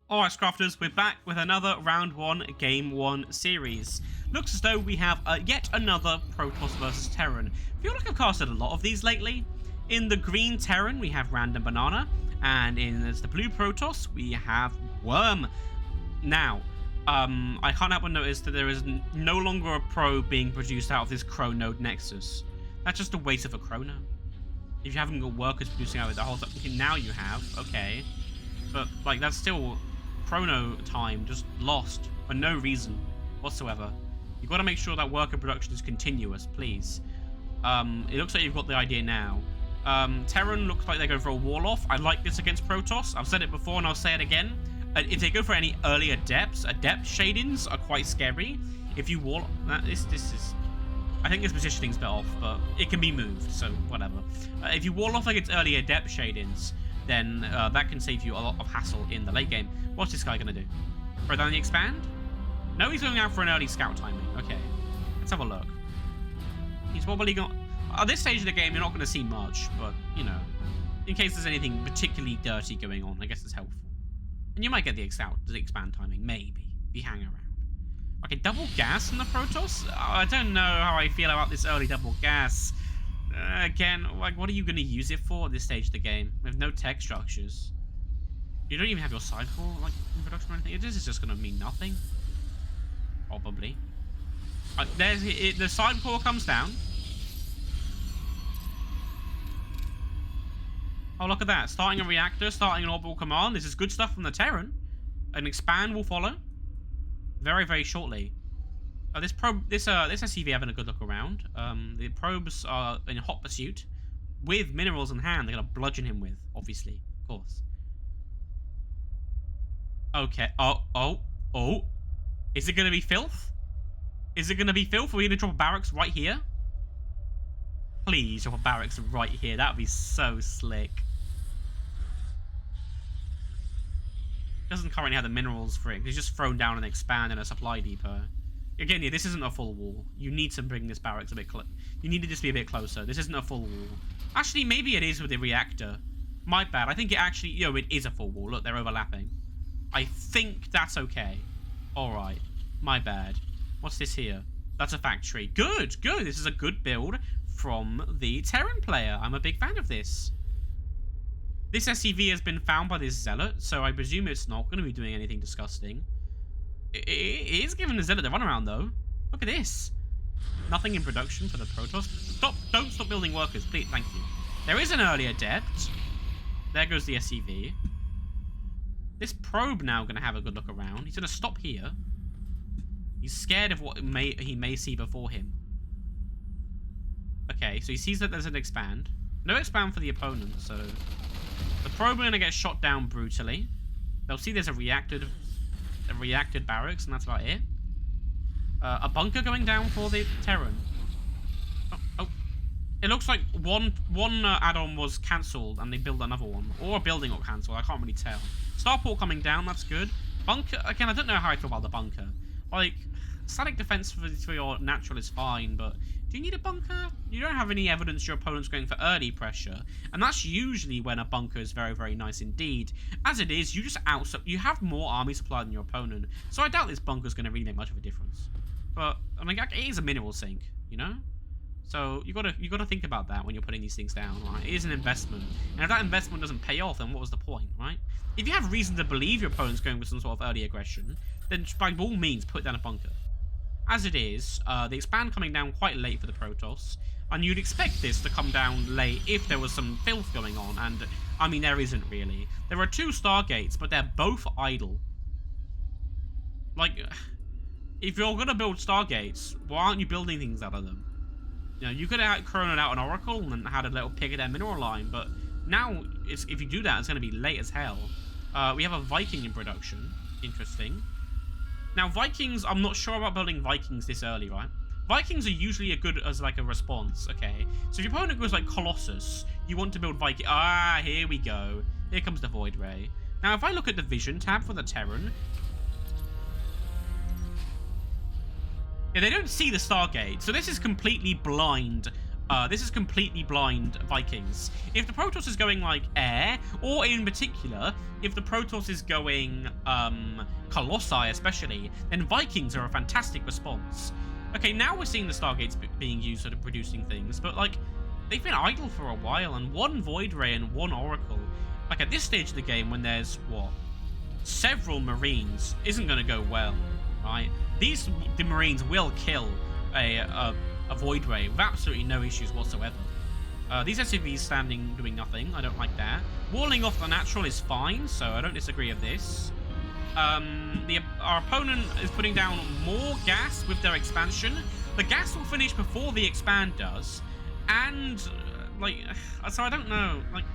Alright, Scrafters, we're back with another Round 1 Game 1 series. Looks as though we have yet another Protoss versus Terran. I feel like I've casted a lot of these lately. In the green Terran, we have RandomBanana, and in the blue Protoss, we have Wyrm. Now, I can't help but notice that there is no longer a probe being produced out of this chrono nexus. That's just a waste of a chrono. If you haven't got workers producing out of the whole thing, now you have, okay. But, like, that's still chrono time just lost for no reason whatsoever. You've got to make sure that worker production is continuous, please. It looks like you've got the idea now. Terran looks like they're going for a wall off. I like this against Protoss. I've said it before and I'll say it again. If they go for any early adept shadings are quite scary. If you wall... This is... I think this positioning's a bit off, but it can be moved, so whatever. If you wall off like it's early adept shadings, then that can save you a lot of hassle in the late game. What's this guy going to do? Throw down the expand? No, he's going out for an early scout timing. Okay, let's have a look. He's probably got... At this stage of the game, you're not going to see much, but, you know, in case there's anything particularly dirty going on, I guess it's helpful. And you might get the expand timing, maybe, if you hang around. Okay, double gas in the Protoss? I don't know how I feel about this early double gas. Again, like, what are you going to use it for at this stage of the game? With no tech structures. You don't even have your side core, like, in production or anything. This is just going to mean nothing. Probably. The side core comes down. Oh, look at that. Starting a reactor, starting an orbital command. This is good stuff from the Terran. An expand will follow. Very, very shortly. This SCV having a good look around. The probes are in hot pursuit. With minerals in hand, they're going to bludgeon him with, obviously. Of course. Okay. Oh. Is it going to be filth? Is it going to be filth? Are we going to drop a barracks right here? Please drop a barracks right here. That would be so slick. Doesn't currently have the minerals for it. He's just thrown down an expand and a supply depot. Again, yeah, this isn't a full wall. You need to bring this barracks a bit close. You need to just be a bit closer. This isn't a full wall. Actually, maybe it is with the reactor. My bad. I think it actually, it is a full wall. Look, they're overlapping. I think that's okay. Alright. My bad. What's this here? That's a factory. Good. This is a good build from the Terran player. I'm a big fan of this. This SCV has been found by this zealot, so I presume it's not going to be doing anything disgusting. It is giving the zealot the runaround, though. Look at this. Nothing in production for the Protoss. Don't stop building workers, please. Thank you. There is an early adept. There goes the SCV. This probe now going to have a good look around. He's going to stop here. He's scared of what he may see before him. Okay, so he sees that there's an expand. No expand for the opponent, so... The probe are going to get shot down brutally. They'll see there's a reacted barracks, and that's about it. A bunker going down for the Terran. Oh. It looks like one add-on was cancelled, and they built another one. Or a building got cancelled, I can't really tell. Starport coming down, that's good. Bunker, again, I don't know how I feel about the bunker. Like, static defense for your natural is fine, but do you need a bunker? You don't have any evidence your opponent's going for early pressure, and that's usually when a bunker is very, very nice indeed. As it is, you have more army supply than your opponent, so I doubt this bunker's going to really make much of a difference. But I mean, it is a mineral sink, you know. So you gotta think about that when you're putting these things down, right? It is an investment, and if that investment doesn't pay off, then what was the point, right? If you have reason to believe your opponent's going for some sort of early aggression, then by all means put down a bunker. As it is, the expand coming down quite late for the Protoss, and you'd expect this to come down late if there was some filth going on, and I mean there isn't really. There are 2 Stargates, but they're both idle. Like, if you're gonna build Stargates, why aren't you building things out of them? You know, you could have chronoed out an Oracle and had a little pick of their mineral line, but now, if you do that, it's going to be late as hell. We have a Viking in production. Interesting. Now, Vikings, I'm not sure about building Vikings this early, right? Vikings are usually good as, like, a response, okay? So if your opponent goes, like, Colossus, you want to build Viking. Ah, here we go. Here comes the Void Ray. Now, if I look at the Vision tab for the Terran... Yeah, they don't see the Stargate, so this is completely blind This is completely blind Vikings. If the Protoss is going like air, or in particular, if the Protoss is going Colossi especially, then Vikings are a fantastic response. Okay, now we're seeing the Stargates being used sort of producing things, but like they've been idle for a while, and one Void Ray and one Oracle, like at this stage of the game when there's what, several Marines, isn't going to go well, right? The Marines will kill a Void Ray with absolutely no issues whatsoever. These SCVs standing doing nothing. I don't like that. Walling off the natural is fine, so I don't disagree with this. Our opponent is putting down more gas with their expansion. The gas will finish before the expand does, and so I don't know. Like,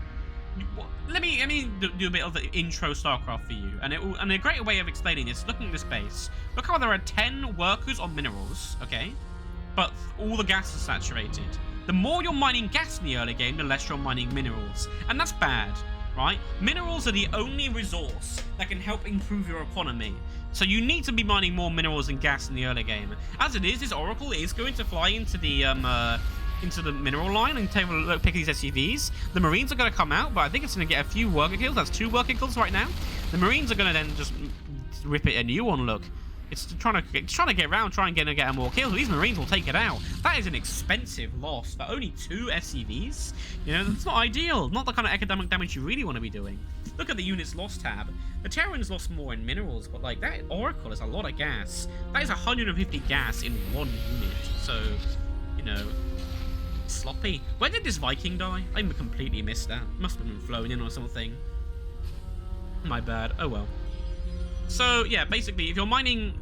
let me do a bit of the intro StarCraft for you, and a great way of explaining this. Looking at this base, look how there are 10 workers on minerals, okay, but all the gas is saturated. The more you're mining gas in the early game, the less you're mining minerals, and that's bad. Right? Minerals are the only resource that can help improve your economy. So you need to be mining more minerals and gas in the early game. As it is, this Oracle is going to fly into the mineral line and take a look, pick these SCVs. The Marines are going to come out, but I think it's going to get a few worker kills. That's 2 worker kills right now. The Marines are going to then just rip it a new one. Look, it's trying to get around, try and get more kills. But these Marines will take it out. That is an expensive loss for only 2 SCVs. You know, that's not ideal. Not the kind of economic damage you really want to be doing. Look at the units lost tab. The Terrans lost more in minerals, but like that Oracle is a lot of gas. That is 150 gas in 1 unit. So, you know, sloppy. Where did this Viking die? I completely missed that. Must have been flown in or something. My bad. Oh well. So yeah, basically, if you're mining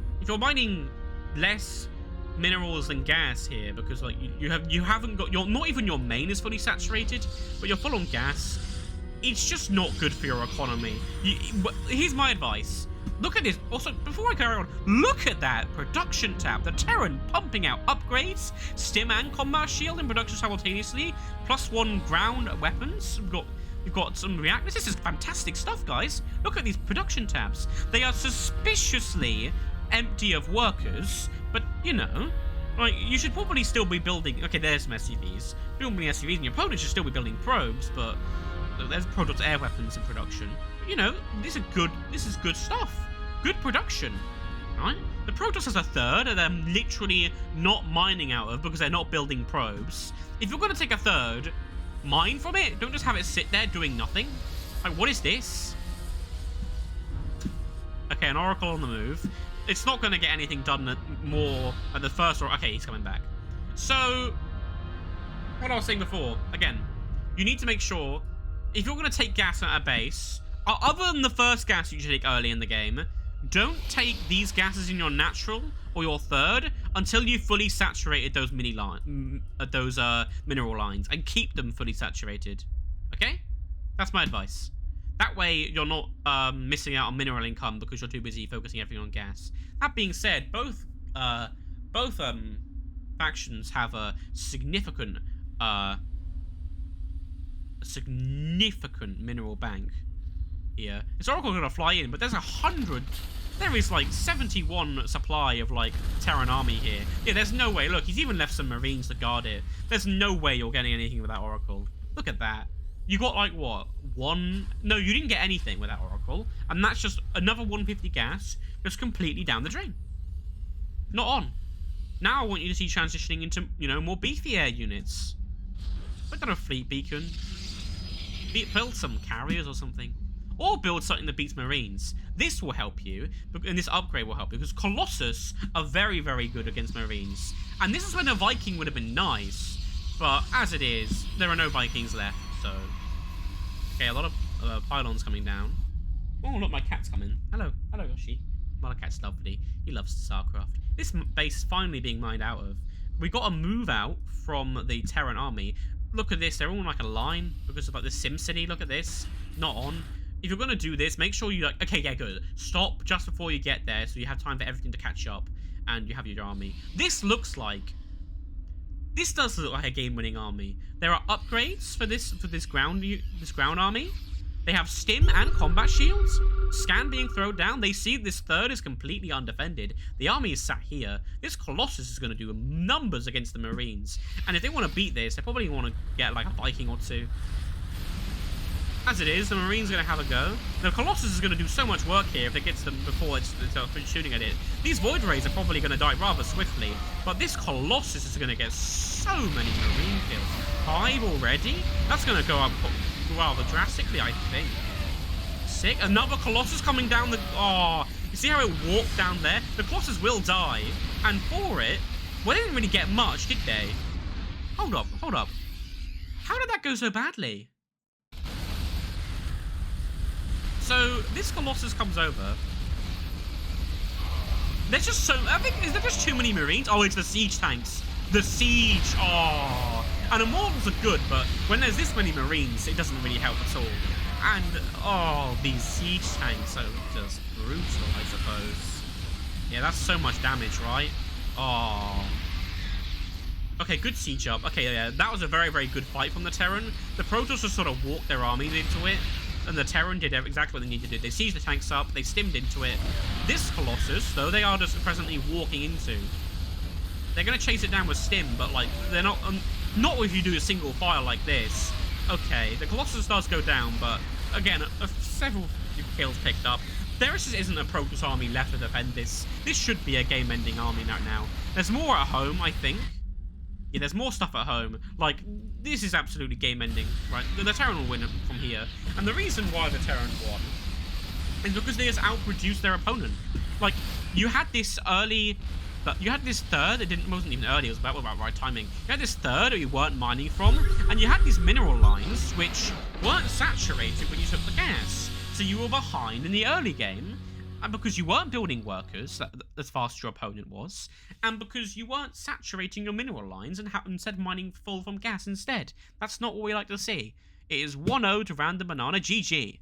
less minerals than gas here, because like you haven't got not even your main is fully saturated, but you're full on gas, it's just not good for your economy. Here's my advice. Look at this. Also, before I carry on, look at that production tab. The Terran pumping out upgrades, stim and combat shield in production simultaneously, +1 ground weapons. We've got some reactors. This is fantastic stuff, guys. Look at these production tabs. They are suspiciously empty of workers, but you know, like, you should probably still be building. Okay, there's some SCVs. Building SCVs, and your opponent should still be building probes, but there's Protoss air weapons in production. But, you know, this is good stuff. Good production, right? The Protoss has a third, and they're literally not mining out of because they're not building probes. If you're going to take a third, mine from it. Don't just have it sit there doing nothing. Like, what is this? Okay, an Oracle on the move. It's not going to get anything done more at the first. Okay, he's coming back. So, what I was saying before, again, you need to make sure, if you're going to take gas at a base, other than the first gas you should take early in the game, don't take these gases in your natural or your third until you've fully saturated those mineral lines, and keep them fully saturated. Okay? That's my advice. That way you're not missing out on mineral income because you're too busy focusing everything on gas. That being said, both factions have a significant mineral bank here. It's Oracle gonna fly in, but there's 100. There is like 71 supply of like Terran army here. Yeah, there's no way. Look, he's even left some Marines to guard it. There's no way you're getting anything with that Oracle. Look at that. You got like what? No, you didn't get anything with that Oracle, and that's just another 150 gas just completely down the drain. Not on. Now I want you to see transitioning into, you know, more beefy air units. Put down a fleet beacon. Build some carriers or something. Or build something that beats Marines. This will help you, and this upgrade will help you, because Colossus are very, very good against Marines. And this is when a Viking would have been nice, but as it is, there are no Vikings left, so... Okay, a lot of pylons coming down. Oh, look, my cat's coming. Hello. Hello, Yoshi. My cat's lovely. He loves StarCraft. This base is finally being mined out of. We got a move out from the Terran army. Look at this. They're all in like a line because of like the SimCity. Look at this. Not on. If you're going to do this, make sure you like... Okay, yeah, good. Stop just before you get there so you have time for everything to catch up and you have your army. This looks like... This does look like a game-winning army. There are upgrades for this ground army. They have stim and combat shields. Scan being thrown down. They see this third is completely undefended. The army is sat here. This Colossus is going to do numbers against the Marines. And if they want to beat this, they probably want to get like a Viking or two. As it is, the Marines are going to have a go. The Colossus is going to do so much work here if it gets them before it's shooting at it. These Void Rays are probably going to die rather swiftly, but this Colossus is going to get so many Marine kills. 5 already? That's going to go up rather drastically, I think. 6. Another Colossus coming down the... Oh, you see how it walked down there? The Colossus will die, and for it, well, they didn't really get much, did they? Hold up, hold up. How did that go so badly? So, this Colossus comes over. There's just so... I think, is there just too many Marines? Oh, it's the siege tanks. The siege. Oh. And Immortals are good, but when there's this many Marines, it doesn't really help at all. And, oh, these siege tanks are just brutal, I suppose. Yeah, that's so much damage, right? Oh. Okay, good siege up. Okay, yeah, that was a very, very good fight from the Terran. The Protoss just sort of walked their armies into it. And the Terran did exactly what they needed to do. They sieged the tanks up, they stimmed into it. This Colossus, though, they are just presently walking into. They're going to chase it down with stim, but, like, they're not... not if you do a single fire like this. Okay, the Colossus does go down, but, again, several kills picked up. There just isn't a Protoss army left to defend this. This should be a game-ending army right now. There's more at home, I think. Yeah, there's more stuff at home. Like, this is absolutely game-ending, right? The Terran will win from here. And the reason why the Terran won is because they just outproduced their opponent. Like, you had this early... You had this third, it wasn't even early, it was about right timing. You had this third that you weren't mining from, and you had these mineral lines which weren't saturated when you took the gas. So you were behind in the early game, and because you weren't building workers as fast as your opponent was, and because you weren't saturating your mineral lines and instead mining full from gas instead. That's not what we like to see. It is 1-0 to RandomBanana. GG.